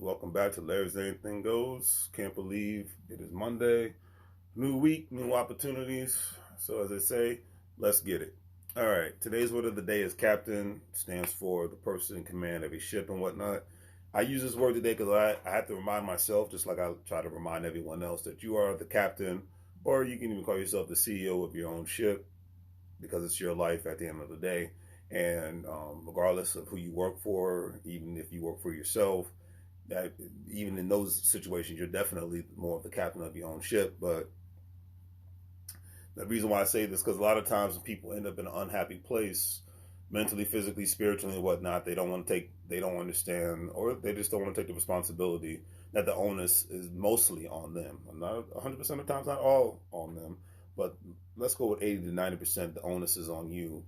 Welcome back to Larry's Anything Goes. Can't believe it is Monday. New week, new opportunities. So as I say, let's get it. All right, today's word of the day is captain. Stands for the person in command of a ship and whatnot. I use this word today because I have to remind myself, just like I try to remind everyone else, that you are the captain, or you can even call yourself the CEO of your own ship, because it's your life at the end of the day. And regardless of who you work for, even if you work for yourself, that even in those situations, you're definitely more of the captain of your own ship. But the reason why I say this, because a lot of times when people end up in an unhappy place, mentally, physically, spiritually, and whatnot, they don't understand, or they just don't want to take the responsibility that the onus is mostly on them. Not 100% of the times, not all on them, but let's go with 80 to 90%. The onus is on you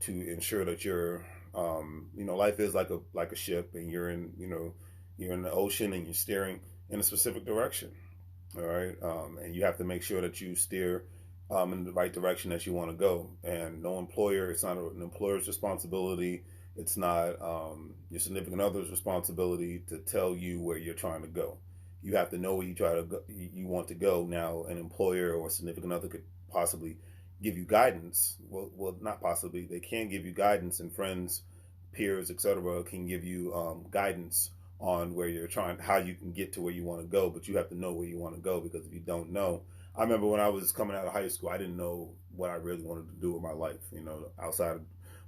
to ensure that you're, life is like a ship, and you're in the ocean and you're steering in a specific direction. All right, and you have to make sure that you steer in the right direction that you want to go. And no employer, it's not an employer's responsibility. It's not your significant other's responsibility to tell you where you're trying to go. You have to know where you want to go. Now, an employer or a significant other could possibly give you guidance. Well, not possibly. They can give you guidance, and friends, peers, etc., can give you guidance on where you're trying, how you can get to where you want to go. But you have to know where you want to go, because if you don't know, I remember when I was coming out of high school, I didn't know what I really wanted to do with my life. Outside of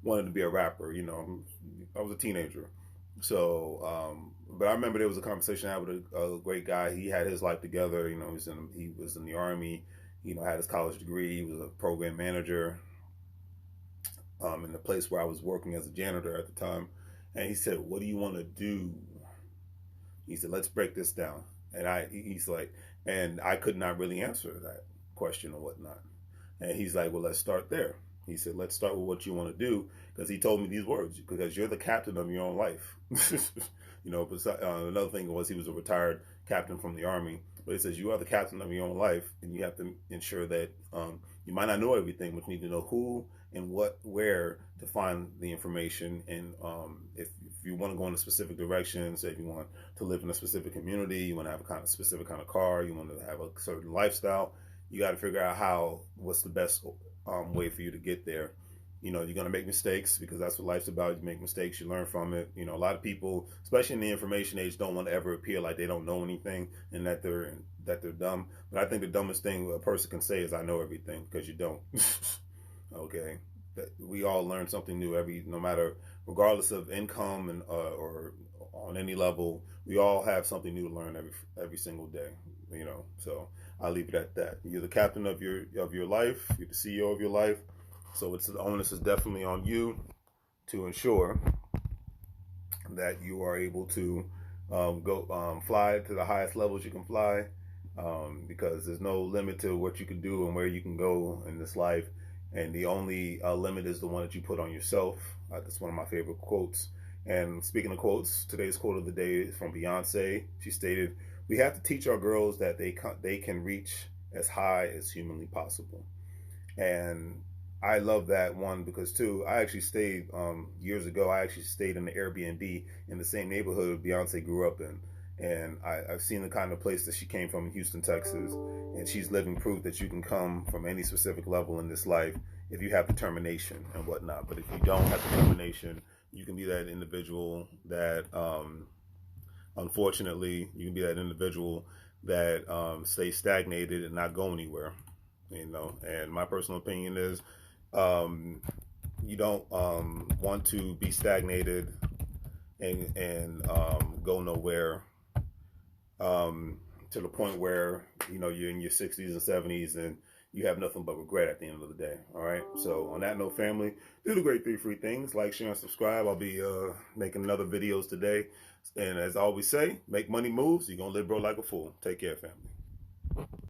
wanting to be a rapper. I was a teenager. So, but I remember there was a conversation I had with a great guy. He had his life together. He was in the Army. Had his college degree. He was a program manager in the place where I was working as a janitor at the time. And he said, "What do you want to do?" He said, "Let's break this down." And he's like, and I could not really answer that question or whatnot. And he's like, "Well, let's start there." He said, "Let's start with what you want to do," because he told me these words, because you're the captain of your own life. Another thing was, he was a retired captain from the Army, but he says you are the captain of your own life, and you have to ensure that you might not know everything, but you need to know who and where to find the information. And if you want to go in a specific direction, say if you want to live in a specific community, you want to have a specific kind of car, you want to have a certain lifestyle, you got to figure out what's the best way for you to get there. You're going to make mistakes, because that's what life's about. You make mistakes, you learn from it. A lot of people, especially in the information age, don't want to ever appear like they don't know anything and that they're dumb. But I think the dumbest thing a person can say is, "I know everything," because you don't. Okay, we all learn something new no matter, regardless of income and or on any level. We all have something new to learn every single day. So I'll leave it at that. You're the captain of your life. You're the CEO of your life. So the onus is definitely on you to ensure that you are able to go fly to the highest levels you can fly, because there's no limit to what you can do and where you can go in this life. And the only limit is the one that you put on yourself. That's one of my favorite quotes. And speaking of quotes, today's quote of the day is from Beyonce. She stated, "We have to teach our girls that they can reach as high as humanly possible." And I love that one, because too, I actually stayed years ago. I actually stayed in the Airbnb in the same neighborhood Beyonce grew up in. And I've seen the kind of place that she came from in Houston, Texas. And she's living proof that you can come from any specific level in this life if you have determination and whatnot. But if you don't have determination, you can be that individual that, unfortunately, you can be that individual that stays stagnated and not go anywhere. And my personal opinion is, you don't want to be stagnated and go nowhere, to the point where you're in your 60s and 70s and you have nothing but regret at the end of the day. All right, so on that note, family, do the great 3 free things: like, share, and subscribe. I'll be making another videos today, and as I always say, make money moves. You're gonna live, bro, like a fool. Take care, family.